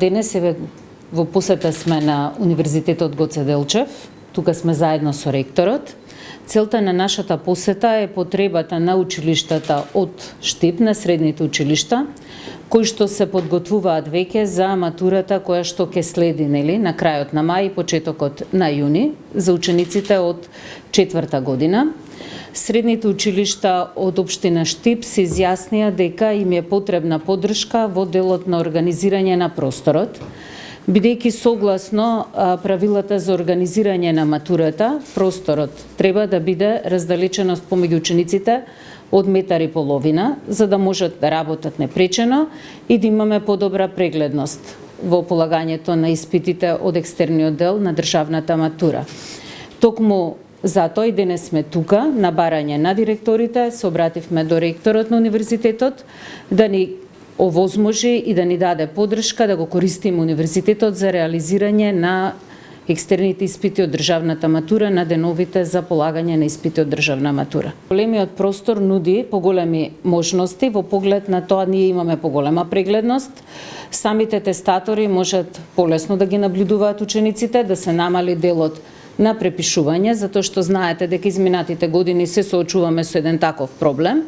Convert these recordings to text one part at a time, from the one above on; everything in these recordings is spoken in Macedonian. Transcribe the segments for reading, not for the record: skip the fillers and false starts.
Денес во посета сме на Универзитетот Гоце Делчев. Тука сме заедно со ректорот. Целта на нашата посета е потребата на училиштата од Штип, на средните училишта, кои што се подготвуваат веќе за матурата која што ќе следи, на крајот на мај и почетокот на јуни за учениците од 4-та година. Средните училишта од општина Штип се изјаснија дека им е потребна поддршка во делот на организирање на просторот, бидејќи согласно правилата за организирање на матурата, просторот треба да биде раздалеченост помеѓу учениците од 1,5 метра, за да можат да работат непречено и да имаме подобра прегледност во полагањето на испитите од екстерниот дел на државната матура. Токму затоа и денес сме тука на барање на директорите, се обративме до ректорот на универзитетот да ни овозможи и да ни даде поддршка да го користиме универзитетот за реализирање на екстерните испити од државната матура на деновите за полагање на испити од државна матура. Големиот простор нуди поголеми можности во поглед на тоа ние имаме поголема прегледност. Самите тестатори можат полесно да ги наблюдуваат учениците, да се намали делот на препишување, затоа што знаете дека изминатите години се соочуваме со еден таков проблем,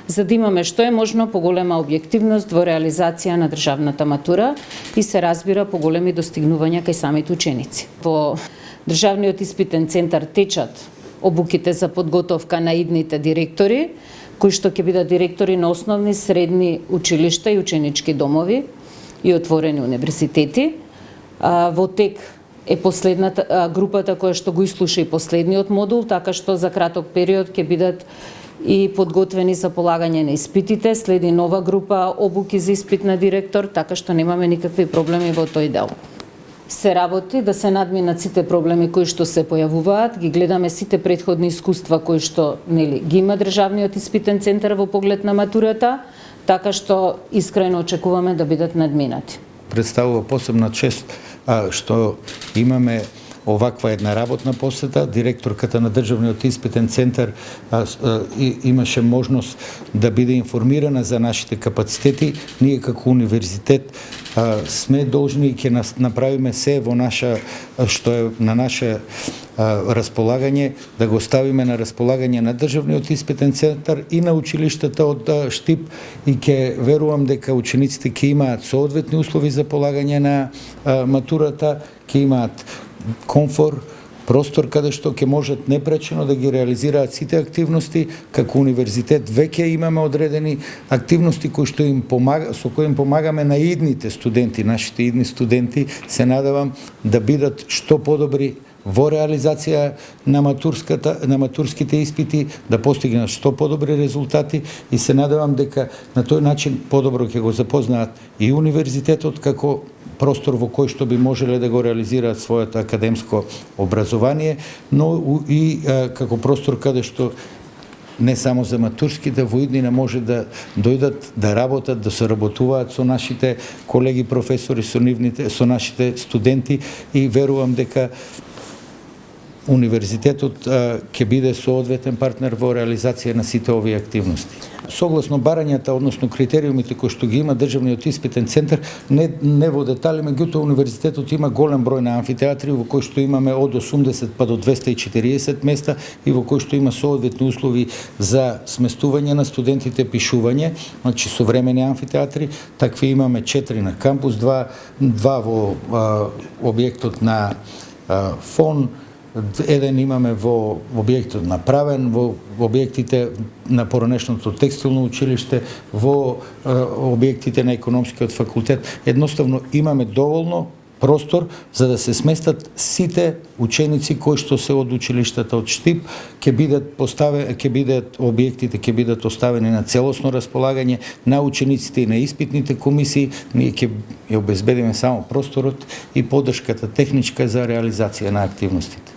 за да имаме што е можно поголема објективност во реализација на државната матура и се разбира поголеми достигнувања кај самите ученици. Во Државниот испитен центар течат обуките за подготовка на идните директори, кои што ќе бидат директори на основни, средни училишта и ученички домови и отворени универзитети. Во тек е последната групата која што го ислуша и последниот модул, така што за краток период ќе бидат и подготвени за полагање на испитите, следи нова група обуки за испит на директор, така што немаме никакви проблеми во тој дел. Се работи да се надминат сите проблеми кои што се појавуваат, ги гледаме сите претходни искуства кои што ги има Државниот испитен центар во поглед на матурата, така што искрено очекуваме да бидат надминати. Представува посебна чест што имаме оваква една работна посета. Директорката на Државниот испитен центар имаше можност да биде информирана за нашите капацитети. Ние како универзитет сме должни и ќе направиме се во што е на наше располагање, да го ставиме на располагање на Државниот испитен центар и на училиштата од Штип и ќе верувам дека учениците ќе имаат соодветни услови за полагање на матурата, ќе имаат комфор, простор каде што ќе можат непречено да ги реализираат сите активности. Како универзитет веќе имаме одредени активности со кои им помагаме на идните студенти, нашите идни студенти, се надевам да бидат што подобри во реализација на матурските испити, да постигнат што подобри резултати и се надевам дека на тој начин подобро ќе го запознаат и универзитетот како простор во кој што би можеле да го реализираат своето академско образование, но и како простор каде што не само за матурските, во иднина може да дојдат да работат, да соработуваат со нашите колеги професори, со нашите студенти и верувам дека универзитетот ќе биде соодветен партнер во реализација на сите овие активности. Согласно барањата, односно критериумите кои што ги има Државниот испитен центар, не во детали, меѓутоа универзитетот има голем број на амфитеатри во кои што имаме од 80 па до 240 места и во кои што има соодветни услови за сместување на студентите, пишување, значи современи амфитеатри. Такви имаме 4 на кампус, 2 во објектот на ФОН, еден имаме во објектот на Правен, во објектите на поранешното текстилно училиште, во објектите на економскиот факултет. Едноставно имаме доволно простор за да се сместат сите ученици кои што се од училиштата од Штип, објектите ќе бидат оставени на целосно располагање на учениците и на испитните комисии. Ние ќе ја обезбедиме само просторот и поддршката техничка за реализација на активностите.